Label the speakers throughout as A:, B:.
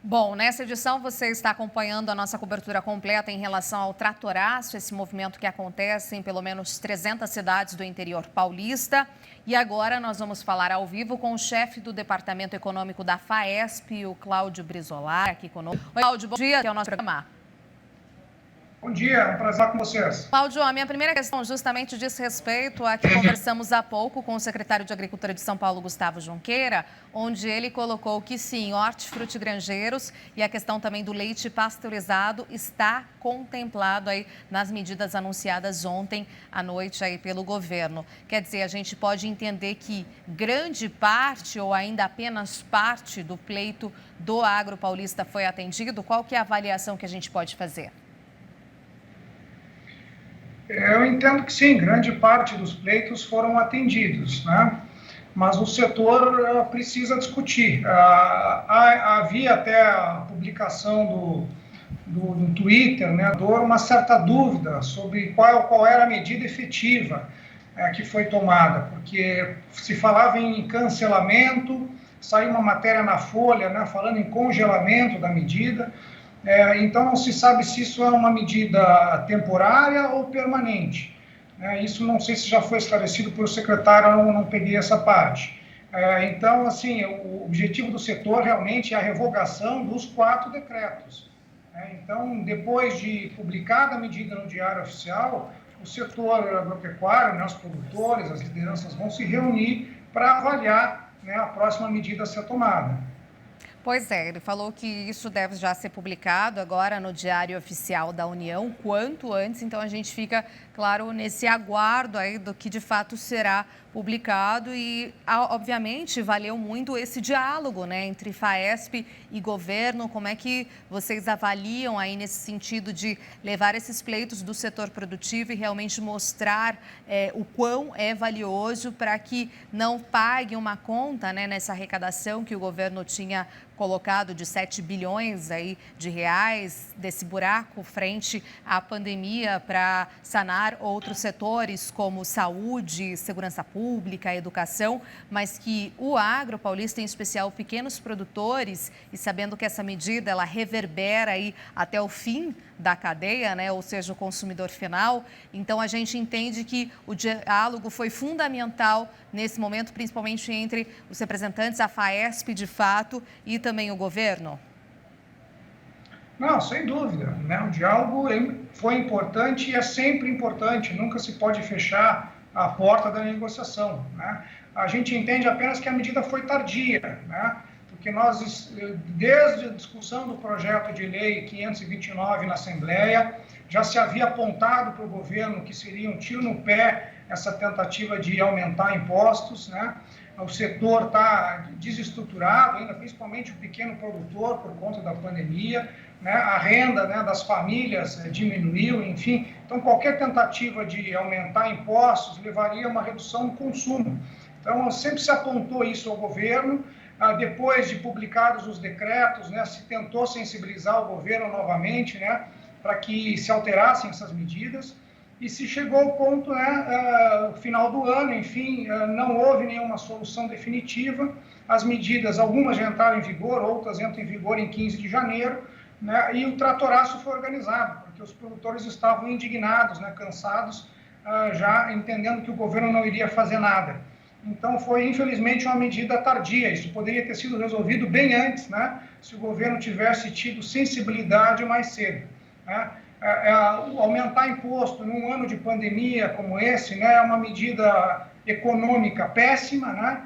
A: Bom, nessa edição você está acompanhando a nossa cobertura completa em relação ao tratoraço, esse movimento que acontece em pelo menos 300 cidades do interior paulista. E agora nós vamos falar ao vivo com o chefe do Departamento Econômico da FAESP, o Cláudio Brizolar, aqui conosco. Oi, Cláudio, bom dia, que é o nosso programa.
B: Bom dia, é um prazer estar com vocês.
A: Cláudio, a minha primeira questão justamente diz respeito a que conversamos há pouco com o secretário de Agricultura de São Paulo, Gustavo Junqueira, onde ele colocou que sim, hortifruti grangeiros e a questão também do leite pasteurizado está contemplado aí nas medidas anunciadas ontem à noite aí pelo governo. Quer dizer, a gente pode entender que grande parte ou ainda apenas parte do pleito do agro paulista foi atendido? Qual que é a avaliação que a gente pode fazer?
B: Eu entendo que sim, grande parte dos pleitos foram atendidos, né? Mas o setor precisa discutir. Havia até a publicação do Twitter, né, uma certa dúvida sobre qual era a medida efetiva que foi tomada, porque se falava em cancelamento, saiu uma matéria na Folha, né, falando em congelamento da medida. Então, não se sabe se isso é uma medida temporária ou permanente. Isso não sei se já foi esclarecido pelo secretário, eu não peguei essa parte. Então, assim, o objetivo do setor realmente é a revogação dos 4 decretos. Então, depois de publicada a medida no Diário Oficial, o setor agropecuário, né, os produtores, as lideranças vão se reunir para avaliar, né, a próxima medida a ser tomada.
A: Pois é, ele falou que isso deve já ser publicado agora no Diário Oficial da União, quanto antes, então a gente fica, claro, nesse aguardo aí do que de fato será publicado e, obviamente, valeu muito esse diálogo, né, entre FAESP e governo. Como é que vocês avaliam aí nesse sentido de levar esses pleitos do setor produtivo e realmente mostrar o quão é valioso para que não pague uma conta, né, nessa arrecadação que o governo tinha colocado de 7 bilhões aí de reais desse buraco frente à pandemia para sanar outros setores como saúde, segurança pública, educação, mas que o agro paulista, em especial pequenos produtores, e sabendo que essa medida ela reverbera aí até o fim da cadeia, né, ou seja, o consumidor final. Então a gente entende que o diálogo foi fundamental nesse momento, principalmente entre os representantes, a FAESP de fato e também o governo.
B: Não, sem dúvida, né? O diálogo foi importante e é sempre importante, nunca se pode fechar a porta da negociação, né? A gente entende apenas que a medida foi tardia, né? Porque nós, desde a discussão do projeto de lei 529 na Assembleia, já se havia apontado para o governo que seria um tiro no pé essa tentativa de aumentar impostos, né? O setor está desestruturado, ainda principalmente o pequeno produtor por conta da pandemia, né? A renda, né, das famílias diminuiu, enfim. Então, qualquer tentativa de aumentar impostos levaria a uma redução no consumo. Então, sempre se apontou isso ao governo. Depois de publicados os decretos, né, se tentou sensibilizar o governo novamente, né, para que se alterassem essas medidas. E se chegou ao ponto, né, final do ano, enfim, não houve nenhuma solução definitiva. As medidas, algumas já entraram em vigor, outras entram em vigor em 15 de janeiro, né, e o tratoraço foi organizado, porque os produtores estavam indignados, né, cansados, já entendendo que o governo não iria fazer nada. Então, foi, infelizmente, uma medida tardia. Isso poderia ter sido resolvido bem antes, né, se o governo tivesse tido sensibilidade mais cedo, né. Aumentar imposto num ano de pandemia como esse, né, é uma medida econômica péssima, né,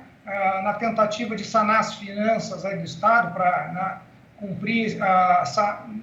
B: na tentativa de sanar as finanças aí do Estado para cumprir,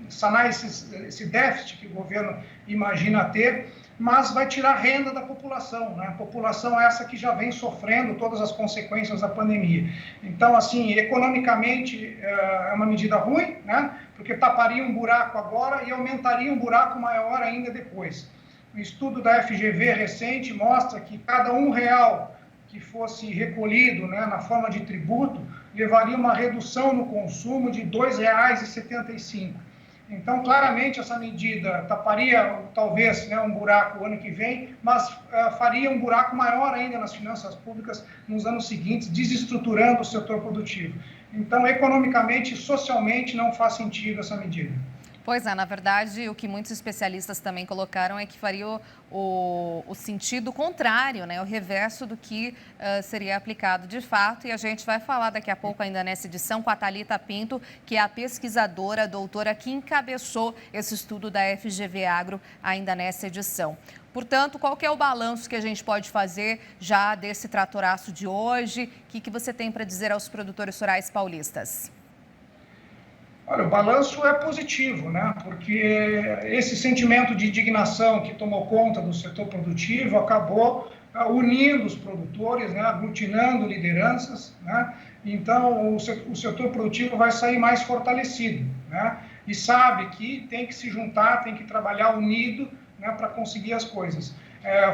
B: sanar esse déficit que o governo imagina ter, mas vai tirar renda da população, né? A população essa que já vem sofrendo todas as consequências da pandemia. Então, assim, economicamente é uma medida ruim, né? Porque taparia um buraco agora e aumentaria um buraco maior ainda depois. O estudo da FGV recente mostra que cada R$1 que fosse recolhido, né, na forma de tributo, levaria uma redução no consumo de R$2,75. Então, claramente, essa medida taparia, talvez, né, um buraco ano que vem, mas faria um buraco maior ainda nas finanças públicas nos anos seguintes, desestruturando o setor produtivo. Então, economicamente e socialmente não faz sentido essa medida.
A: Pois é, na verdade, o que muitos especialistas também colocaram é que faria o sentido contrário, né? O reverso do que seria aplicado de fato. E a gente vai falar daqui a pouco, ainda nessa edição, com a Thalita Pinto, que é a pesquisadora, a doutora que encabeçou esse estudo da FGV Agro ainda nessa edição. Portanto, qual que é o balanço que a gente pode fazer já desse tratoraço de hoje? O que você tem para dizer aos produtores rurais paulistas?
B: Olha, o balanço é positivo, né? Porque esse sentimento de indignação que tomou conta do setor produtivo acabou unindo os produtores, né? Aglutinando lideranças, né? Então, o setor produtivo vai sair mais fortalecido, né? E sabe que tem que se juntar, tem que trabalhar unido, né? Para conseguir as coisas.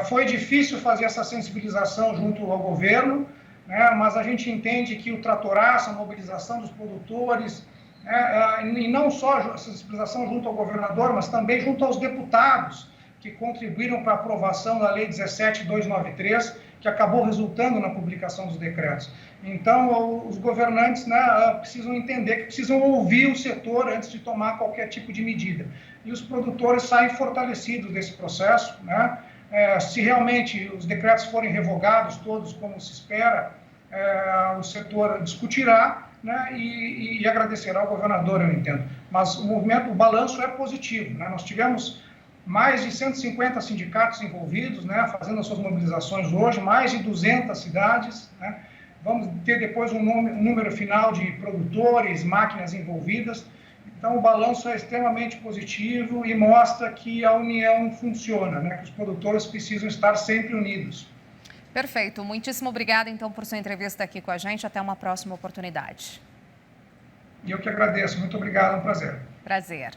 B: Foi difícil fazer essa sensibilização junto ao governo, né? Mas a gente entende que o tratoraço, a mobilização dos produtores, e não só a sensibilização junto ao governador, mas também junto aos deputados que contribuíram para a aprovação da Lei 17.293, que acabou resultando na publicação dos decretos. Então, os governantes, né, precisam entender que precisam ouvir o setor antes de tomar qualquer tipo de medida. E os produtores saem fortalecidos desse processo, né? Se realmente os decretos forem revogados todos, como se espera, o setor discutirá, né, e agradecerá ao governador, eu entendo. Mas o balanço é positivo, né? Nós tivemos mais de 150 sindicatos envolvidos, né, fazendo as suas mobilizações hoje, mais de 200 cidades, né? Vamos ter depois um número final de produtores, máquinas envolvidas. Então, o balanço é extremamente positivo e mostra que a união funciona, né, que os produtores precisam estar sempre unidos.
A: Perfeito. Muitíssimo obrigada, então, por sua entrevista aqui com a gente. Até uma próxima oportunidade.
B: E eu que agradeço. Muito obrigado, é um prazer.
A: Prazer.